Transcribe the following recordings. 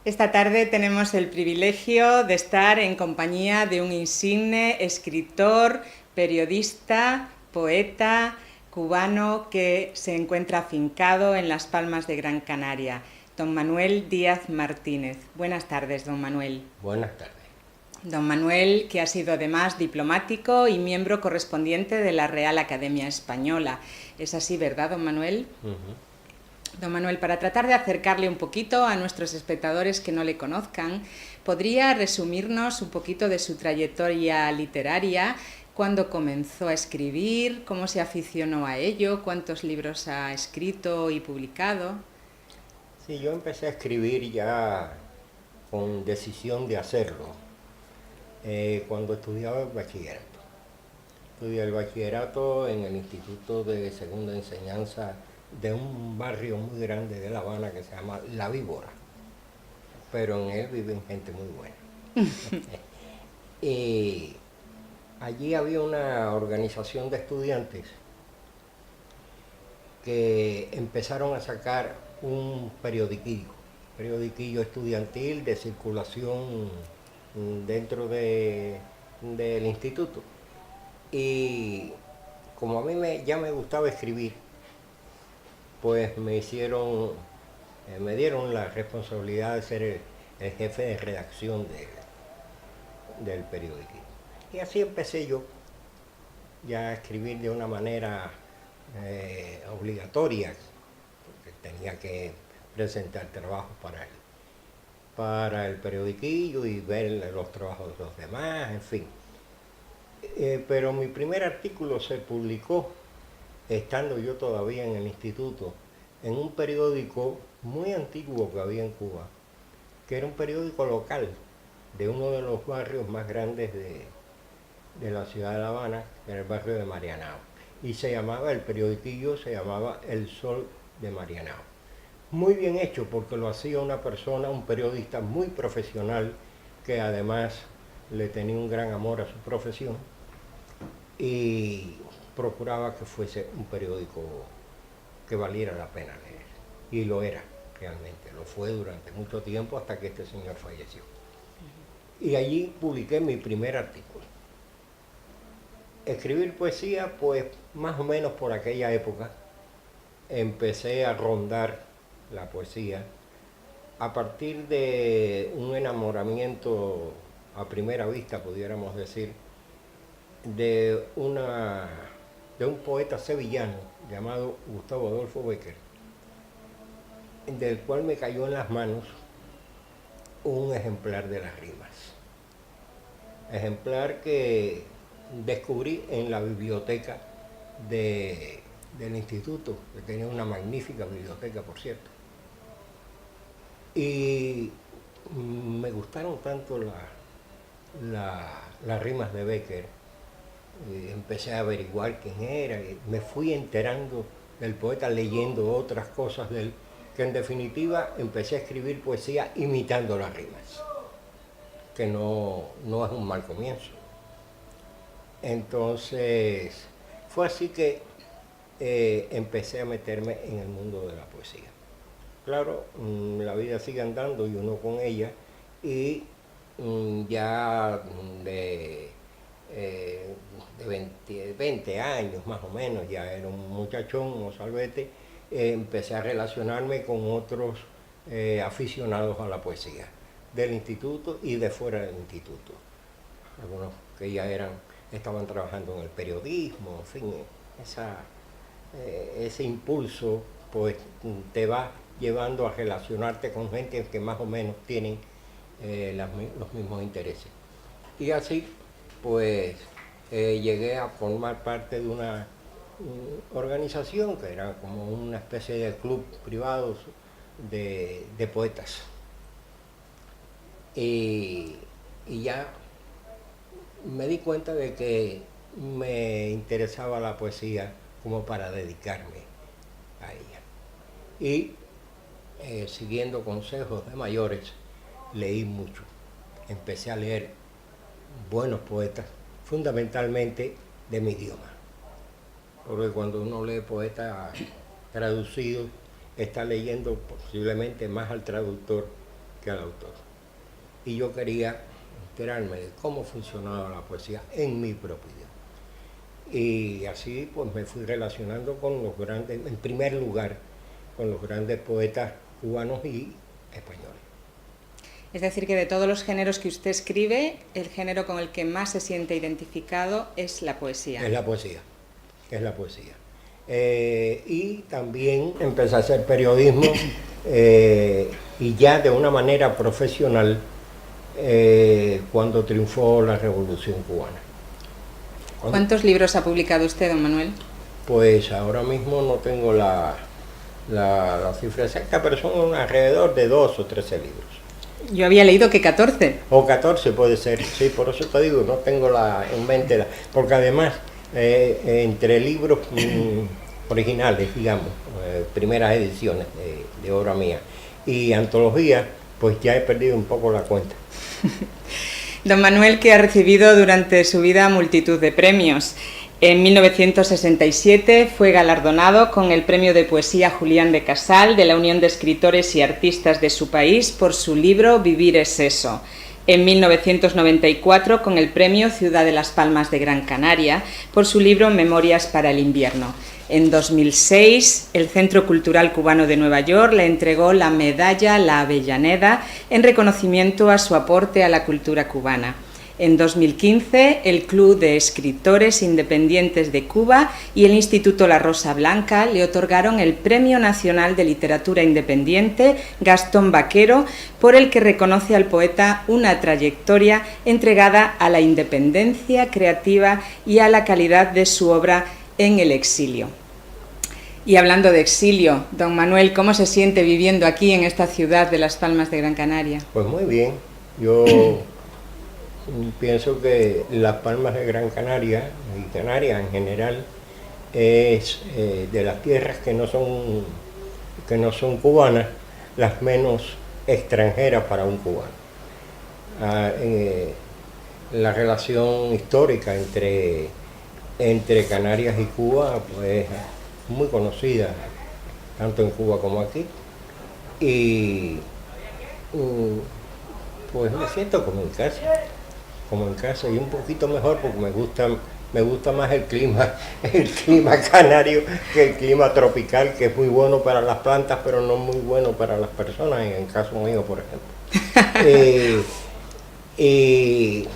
Esta tarde tenemos el privilegio de estar en compañía de un insigne escritor, periodista, poeta cubano que se encuentra afincado en Las Palmas de Gran Canaria, don Manuel Díaz Martínez. Buenas tardes, don Manuel. Buenas tardes. Don Manuel, que ha sido además diplomático y miembro correspondiente de la Real Academia Española. ¿Es así, verdad, don Manuel? Don Manuel, para tratar de acercarle un poquito a nuestros espectadores que no le conozcan, ¿podría resumirnos un poquito de su trayectoria literaria? ¿Cuándo comenzó a escribir? ¿Cómo se aficionó a ello? ¿Cuántos libros ha escrito y publicado? Sí, yo empecé a escribir ya con decisión de hacerlo cuando estudiaba el bachillerato. Estudié el bachillerato en el Instituto de Segunda Enseñanza de un barrio muy grande de La Habana que se llama La Víbora, pero en él viven gente muy buena. Y allí había una organización de estudiantes que empezaron a sacar un periodiquillo estudiantil de circulación dentro del instituto. Y como a mí ya me gustaba escribir, pues me dieron la responsabilidad de ser el jefe de redacción del periódico. Y así empecé yo ya a escribir de una manera obligatoria, porque tenía que presentar trabajos para el periodiquillo y ver los trabajos de los demás, en fin. Pero mi primer artículo se publicó estando yo todavía en el instituto, en un periódico muy antiguo que había en Cuba, que era un periódico local de uno de los barrios más grandes de la ciudad de La Habana, que era el barrio de Marianao. Y el periodiquillo se llamaba El Sol de Marianao. Muy bien hecho porque lo hacía una persona, un periodista muy profesional, que además le tenía un gran amor a su profesión y procuraba que fuese un periódico que valiera la pena leer. Y lo era, realmente, lo fue durante mucho tiempo hasta que este señor falleció. Y allí publiqué mi primer artículo. Escribir poesía, pues más o menos por aquella época, empecé a rondar la poesía a partir de un enamoramiento a primera vista, pudiéramos decir, de un poeta sevillano llamado Gustavo Adolfo Bécquer, del cual me cayó en las manos un ejemplar de las rimas. Ejemplar que descubrí en la biblioteca del instituto, que tenía una magnífica biblioteca, por cierto. Y me gustaron tanto las rimas de Bécquer. Empecé a averiguar quién era, y me fui enterando del poeta, leyendo otras cosas de él, que en definitiva empecé a escribir poesía imitando las rimas, que no es un mal comienzo. Entonces, fue así que empecé a meterme en el mundo de la poesía. Claro, la vida sigue andando y uno con ella, y ya de 20 años más o menos, ya era un muchachón, un mozalbete, empecé a relacionarme con otros aficionados a la poesía, del instituto y de fuera del instituto. Algunos que ya estaban trabajando en el periodismo, en fin, ese impulso pues te va llevando a relacionarte con gente que más o menos tienen los mismos intereses. Y así pues llegué a formar parte de una organización que era como una especie de club privado de poetas. Y ya me di cuenta de que me interesaba la poesía como para dedicarme a ella. Y siguiendo consejos de mayores, leí mucho. Empecé a leer buenos poetas, fundamentalmente de mi idioma. Porque cuando uno lee poetas traducidos, está leyendo posiblemente más al traductor que al autor. Y yo quería enterarme de cómo funcionaba la poesía en mi propio idioma. Y así pues me fui relacionando con los grandes, en primer lugar, con los grandes poetas cubanos y españoles. Es decir, que de todos los géneros que usted escribe, el género con el que más se siente identificado es la poesía. Es la poesía, es la poesía. Y también empecé a hacer periodismo y ya de una manera profesional cuando triunfó la Revolución Cubana. ¿Cuántos libros ha publicado usted, don Manuel? Pues ahora mismo no tengo la cifra exacta, pero son alrededor de 12 o 13 libros. Yo había leído que 14. O 14 puede ser, sí, por eso te digo, no tengo en mente, porque además entre libros originales, digamos, primeras ediciones de obra mía, y antologías, pues ya he perdido un poco la cuenta. Don Manuel, que ha recibido durante su vida multitud de premios. En 1967 fue galardonado con el Premio de Poesía Julián de Casal de la Unión de Escritores y Artistas de su país por su libro Vivir es eso. En 1994 con el Premio Ciudad de las Palmas de Gran Canaria por su libro Memorias para el invierno. En 2006, el Centro Cultural Cubano de Nueva York le entregó la medalla La Avellaneda en reconocimiento a su aporte a la cultura cubana. En 2015, el Club de Escritores Independientes de Cuba y el Instituto La Rosa Blanca le otorgaron el Premio Nacional de Literatura Independiente Gastón Vaquero, por el que reconoce al poeta una trayectoria entregada a la independencia creativa y a la calidad de su obra en el exilio. Y hablando de exilio, don Manuel, ¿cómo se siente viviendo aquí en esta ciudad de Las Palmas de Gran Canaria? Pues muy bien, yo pienso que Las Palmas de Gran Canaria, y Canarias en general, es de las tierras que no son cubanas, las menos extranjeras para un cubano. La relación histórica entre Canarias y Cuba pues, es muy conocida, tanto en Cuba como aquí, y pues me siento como en casa y un poquito mejor porque me gusta más el clima canario que el clima tropical, que es muy bueno para las plantas pero no muy bueno para las personas, en el caso mío por ejemplo. Y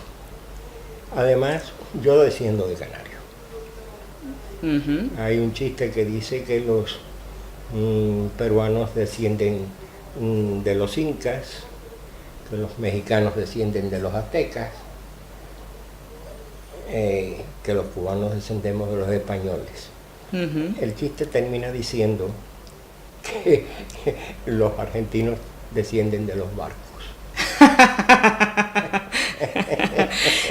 además yo desciendo de Canarias. Hay un chiste que dice que los peruanos descienden de los incas, que los mexicanos descienden de los aztecas, que los cubanos descendemos de los españoles. El chiste termina diciendo que los argentinos descienden de los barcos.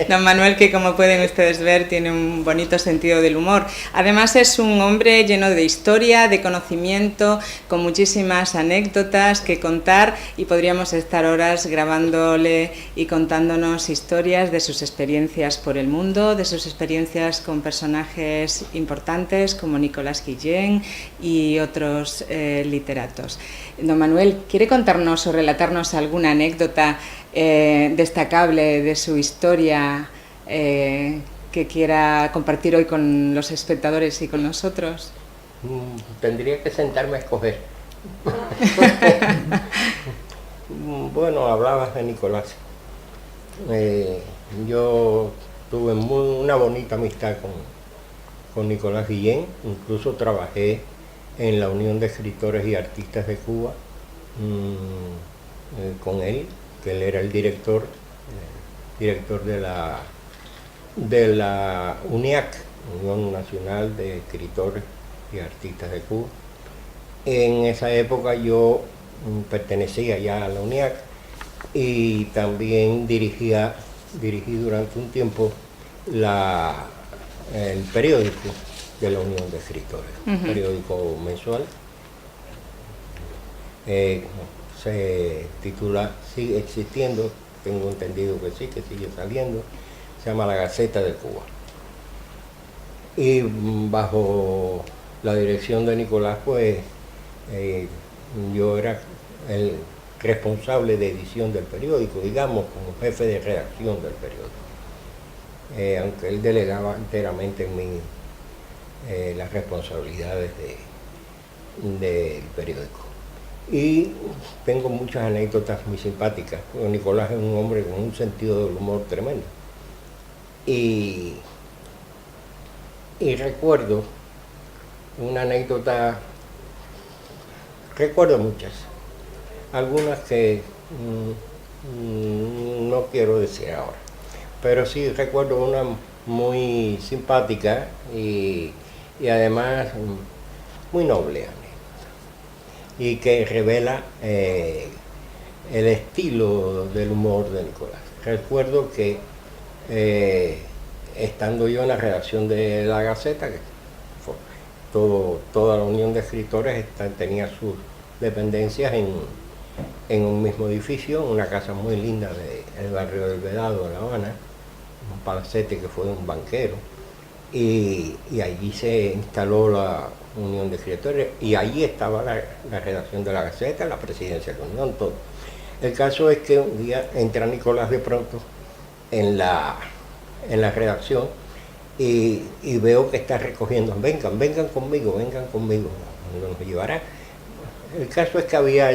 Don Manuel, que como pueden ustedes ver, tiene un bonito sentido del humor. Además es un hombre lleno de historia, de conocimiento, con muchísimas anécdotas que contar, y podríamos estar horas grabándole y contándonos historias de sus experiencias por el mundo, de sus experiencias con personajes importantes como Nicolás Guillén y otros literatos. Don Manuel, ¿quiere contarnos o relatarnos alguna anécdota destacable de su historia que quiera compartir hoy con los espectadores y con nosotros? Tendría que sentarme a escoger. Bueno, hablabas de Nicolás. Yo tuve una bonita amistad con Nicolás Guillén, incluso trabajé en la Unión de Escritores y Artistas de Cuba con él, que él era el director de la UNIAC, Unión Nacional de Escritores y Artistas de Cuba. En esa época yo pertenecía ya a la UNIAC y también dirigí durante un tiempo el periódico de la Unión de Escritores, un periódico mensual. Se titula, sigue existiendo, tengo entendido que sí, que sigue saliendo, se llama La Gaceta de Cuba. Y bajo la dirección de Nicolás, pues yo era responsable de edición del periódico, digamos, como jefe de redacción del periódico, aunque él delegaba enteramente en mí las responsabilidades del periódico. Y tengo muchas anécdotas muy simpáticas. Nicolás es un hombre con un sentido del humor tremendo. Y recuerdo una anécdota, recuerdo muchas, algunas que no quiero decir ahora, pero sí recuerdo una muy simpática y además muy noble y que revela el estilo del humor de Nicolás. Recuerdo que estando yo en la redacción de La Gaceta, que toda la Unión de Escritores tenía sus dependencias en un mismo edificio, una casa muy linda del barrio del Vedado de La Habana, un palacete que fue de un banquero, y allí se instaló la Unión de Escritores y allí estaba la redacción de La Gaceta, la presidencia de la Unión, todo. El caso es que un día entra Nicolás de pronto en la redacción y veo que está recogiendo, vengan conmigo, nos llevará. El caso es que había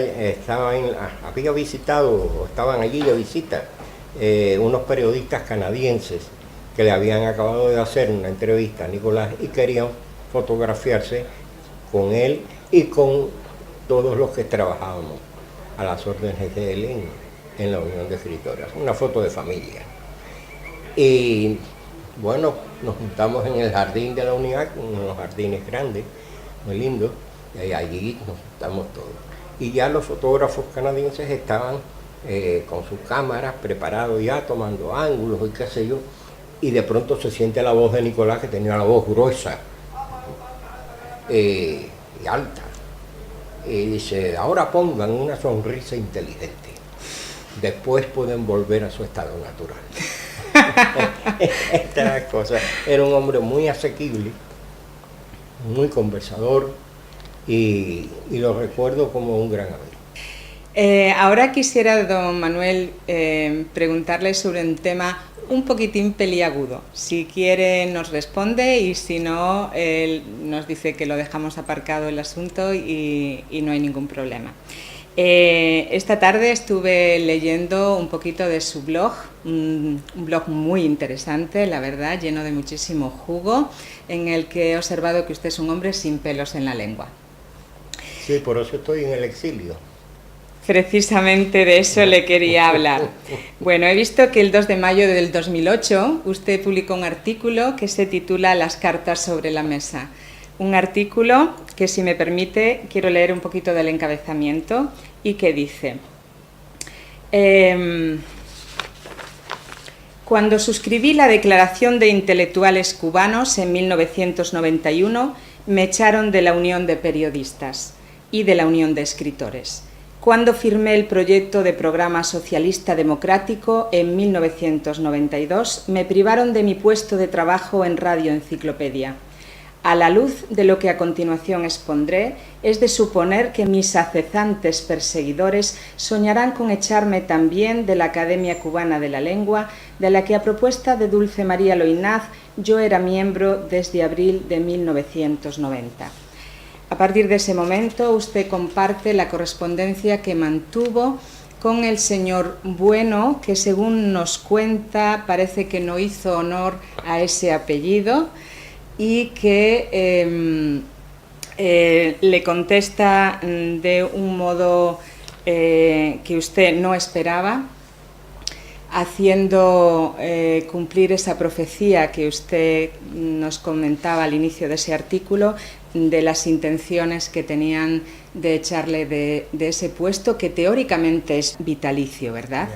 visitado, estaban allí de visita, unos periodistas canadienses que le habían acabado de hacer una entrevista a Nicolás y querían fotografiarse con él y con todos los que trabajábamos a las órdenes de él en la Unión de Escritores, una foto de familia. Y bueno, nos juntamos en el jardín de la unidad, unos jardines grandes, muy lindos, y allí nos juntamos todos. Y ya los fotógrafos canadienses estaban con sus cámaras preparados ya, tomando ángulos y qué sé yo, y de pronto se siente la voz de Nicolás, que tenía la voz gruesa y alta, y dice, ahora pongan una sonrisa inteligente, después pueden volver a su estado natural. Estas cosas. Era un hombre muy asequible, muy conversador y lo recuerdo como un gran amigo. Ahora quisiera, don Manuel, preguntarle sobre un tema un poquitín peliagudo. Si quiere nos responde y si no, él nos dice que lo dejamos aparcado el asunto y no hay ningún problema. Esta tarde estuve leyendo un poquito de su blog, un blog muy interesante, la verdad, lleno de muchísimo jugo, en el que he observado que usted es un hombre sin pelos en la lengua. Sí, por eso estoy en el exilio. Precisamente de eso le quería hablar. Bueno, he visto que el 2 de mayo del 2008 usted publicó un artículo que se titula Las cartas sobre la mesa. Un artículo que, si me permite, quiero leer un poquito del encabezamiento y que dice: cuando suscribí la Declaración de Intelectuales Cubanos en 1991, me echaron de la Unión de Periodistas y de la Unión de Escritores. Cuando firmé el proyecto de programa socialista democrático en 1992, me privaron de mi puesto de trabajo en Radio Enciclopedia. A la luz de lo que a continuación expondré, es de suponer que mis acesantes perseguidores soñarán con echarme también de la Academia Cubana de la Lengua, de la que a propuesta de Dulce María Loynaz yo era miembro desde abril de 1990. A partir de ese momento, usted comparte la correspondencia que mantuvo con el señor Bueno, que según nos cuenta parece que no hizo honor a ese apellido, y que le contesta de un modo que usted no esperaba, haciendo cumplir esa profecía que usted nos comentaba al inicio de ese artículo, de las intenciones que tenían de echarle de ese puesto, que teóricamente es vitalicio, ¿verdad?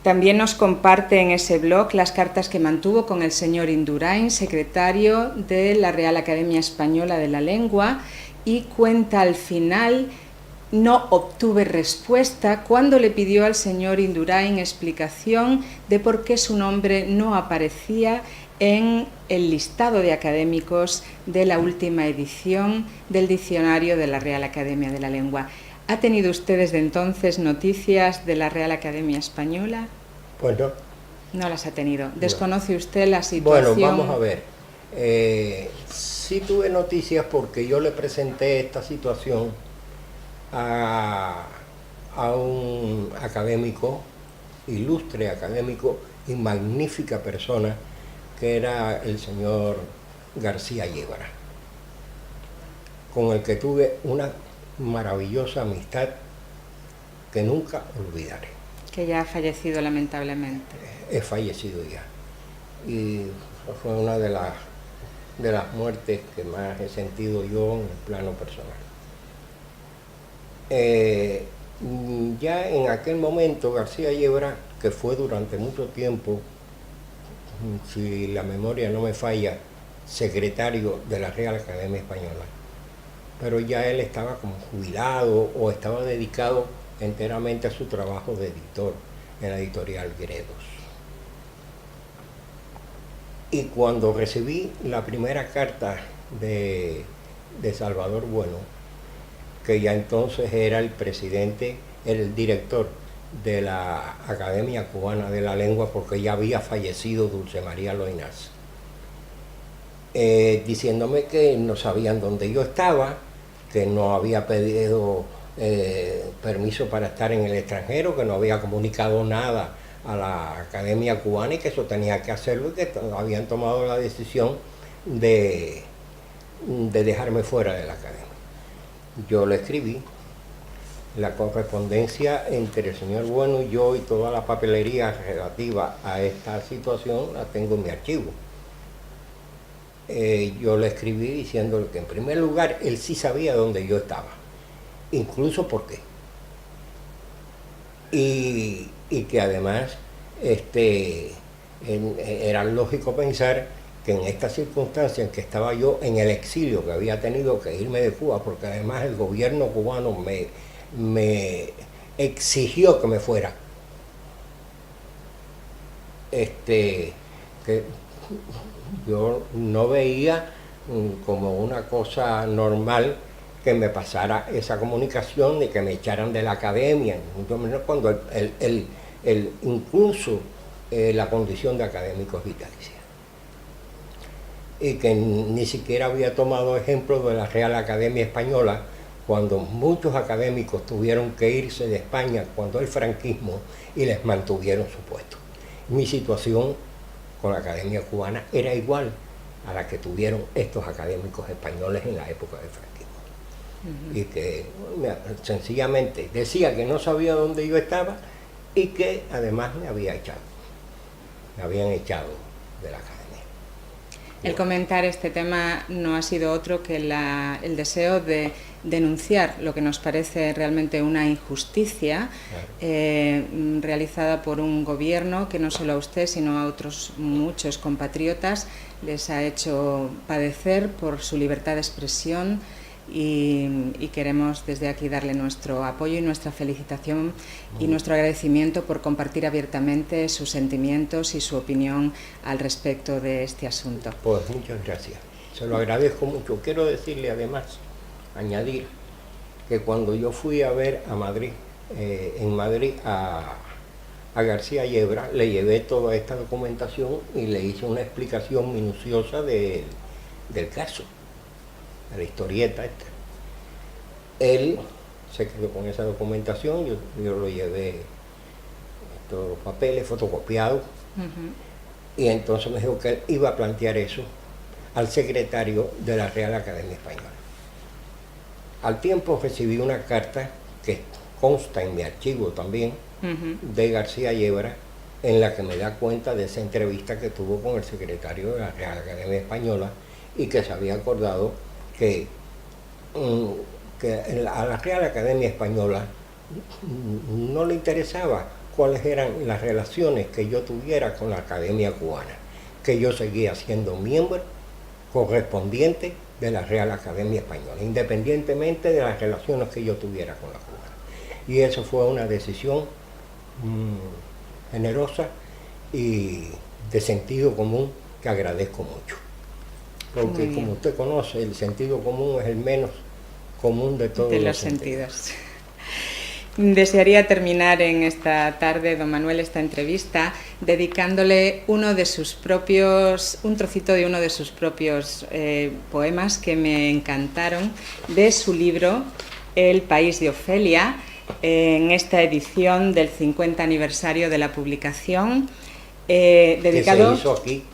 También nos comparte en ese blog las cartas que mantuvo con el señor Indurain, secretario de la Real Academia Española de la Lengua, y cuenta al final: no obtuve respuesta cuando le pidió al señor Indurain explicación de por qué su nombre no aparecía en el listado de académicos de la última edición del diccionario de la Real Academia de la Lengua. ¿Ha tenido usted desde entonces noticias de la Real Academia Española? Pues no. No las ha tenido. No. ¿Desconoce usted la situación? Bueno, vamos a ver. Sí tuve noticias porque yo le presenté esta situación a un académico, ilustre académico y magnífica persona, que era el señor García Yebra, con el que tuve una maravillosa amistad que nunca olvidaré. Que ya ha fallecido lamentablemente. He fallecido ya. Y fue una de las muertes que más he sentido yo en el plano personal. Ya en aquel momento García Yebra, que fue durante mucho tiempo, si la memoria no me falla, secretario de la Real Academia Española, pero ya él estaba como jubilado o estaba dedicado enteramente a su trabajo de editor en la editorial Gredos. Y cuando recibí la primera carta de Salvador Bueno, que ya entonces era el presidente, era el director de la Academia Cubana de la Lengua, porque ya había fallecido Dulce María Loinaz, diciéndome que no sabían dónde yo estaba, que no había pedido permiso para estar en el extranjero, que no había comunicado nada a la Academia Cubana y que eso tenía que hacerlo, y que habían tomado la decisión de dejarme fuera de la academia. Yo le escribí. La correspondencia entre el señor Bueno y yo y toda la papelería relativa a esta situación la tengo en mi archivo. Yo le escribí diciéndole que en primer lugar él sí sabía dónde yo estaba, incluso por qué. Y que además era lógico pensar que en estas circunstancias en que estaba yo en el exilio, que había tenido que irme de Cuba, porque además el gobierno cubano me exigió que me fuera, que yo no veía como una cosa normal que me pasara esa comunicación de que me echaran de la academia, mucho menos cuando incluso la condición de académicos vitalicia. Y que ni siquiera había tomado ejemplo de la Real Academia Española, cuando muchos académicos tuvieron que irse de España cuando el franquismo, y les mantuvieron su puesto. Mi situación con la Academia Cubana era igual a la que tuvieron estos académicos españoles en la época del franquismo. Y que sencillamente decía que no sabía dónde yo estaba y que además me habían echado de la academia. El comentar este tema no ha sido otro que el deseo de denunciar lo que nos parece realmente una injusticia realizada por un gobierno que no solo a usted, sino a otros muchos compatriotas les ha hecho padecer por su libertad de expresión, y queremos desde aquí darle nuestro apoyo y nuestra felicitación y nuestro agradecimiento por compartir abiertamente sus sentimientos y su opinión al respecto de este asunto. Pues muchas gracias, se lo agradezco mucho. Quiero decirle además, añadir, que cuando yo fui a ver a Madrid, en Madrid a García Yebra, le llevé toda esta documentación y le hice una explicación minuciosa del caso, de la historieta esta. Él se quedó con esa documentación, yo lo llevé, todos los papeles fotocopiados, y entonces me dijo que él iba a plantear eso al secretario de la Real Academia Española. Al tiempo recibí una carta que consta en mi archivo también, de García Yebra, en la que me da cuenta de esa entrevista que tuvo con el secretario de la Real Academia Española, y que se había acordado que a la Real Academia Española no le interesaba cuáles eran las relaciones que yo tuviera con la Academia Cubana, que yo seguía siendo miembro correspondiente de la Real Academia Española, independientemente de las relaciones que yo tuviera con la cubana. Y eso fue una decisión generosa y de sentido común que agradezco mucho. Porque como usted conoce, el sentido común es el menos común de todos los sentidos. Desearía terminar en esta tarde, don Manuel, esta entrevista dedicándole un trocito de uno de sus propios poemas que me encantaron, de su libro El país de Ofelia, en esta edición del 50 aniversario de la publicación, dedicado, que se hizo aquí.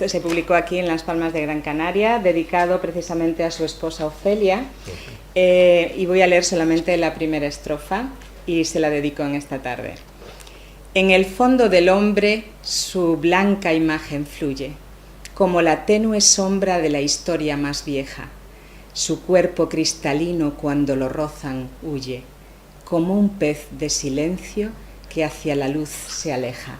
Se publicó aquí en Las Palmas de Gran Canaria, dedicado precisamente a su esposa Ofelia. Y voy a leer solamente la primera estrofa y se la dedico en esta tarde. En el fondo del hombre su blanca imagen fluye, como la tenue sombra de la historia más vieja. Su cuerpo cristalino cuando lo rozan huye, como un pez de silencio que hacia la luz se aleja.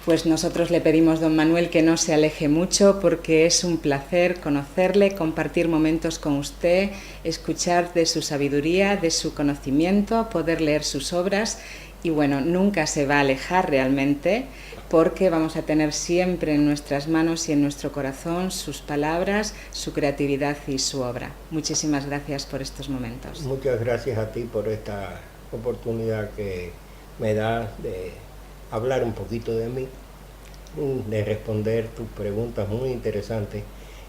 Pues nosotros le pedimos, don Manuel, que no se aleje mucho, porque es un placer conocerle, compartir momentos con usted, escuchar de su sabiduría, de su conocimiento, poder leer sus obras y bueno, nunca se va a alejar realmente, porque vamos a tener siempre en nuestras manos y en nuestro corazón sus palabras, su creatividad y su obra. Muchísimas gracias por estos momentos. Muchas gracias a ti por esta oportunidad que me da de hablar un poquito de mí, de responder tus preguntas muy interesantes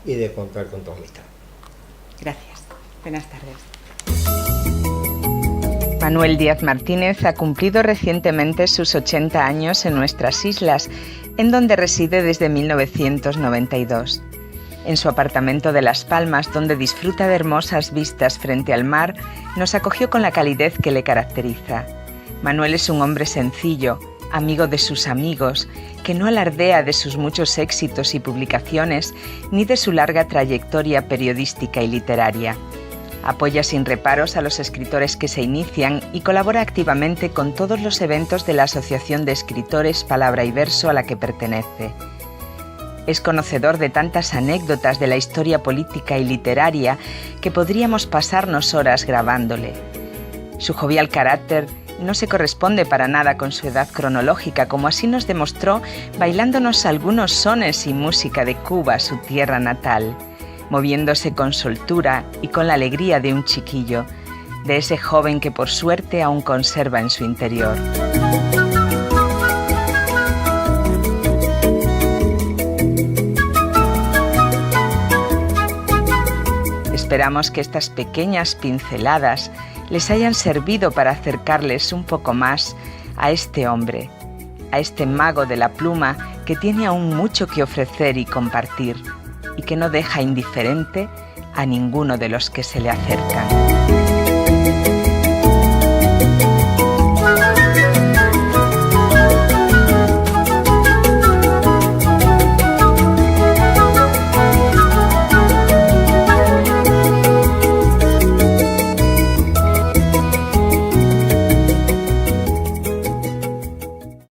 y de contar con tu amistad. Gracias. Buenas tardes. Manuel Díaz Martínez ha cumplido recientemente sus 80 años en nuestras islas, en donde reside desde 1992. En su apartamento de Las Palmas, donde disfruta de hermosas vistas frente al mar, nos acogió con la calidez que le caracteriza. Manuel es un hombre sencillo, amigo de sus amigos, que no alardea de sus muchos éxitos y publicaciones ni de su larga trayectoria periodística y literaria. Apoya sin reparos a los escritores que se inician y colabora activamente con todos los eventos de la Asociación de Escritores Palabra y Verso a la que pertenece. Es conocedor de tantas anécdotas de la historia política y literaria que podríamos pasarnos horas grabándole. Su jovial carácter no se corresponde para nada con su edad cronológica, como así nos demostró bailándonos algunos sones y música de Cuba, su tierra natal, moviéndose con soltura y con la alegría de un chiquillo, de ese joven que por suerte aún conserva en su interior. Esperamos que estas pequeñas pinceladas les hayan servido para acercarles un poco más a este hombre, a este mago de la pluma que tiene aún mucho que ofrecer y compartir y que no deja indiferente a ninguno de los que se le acercan.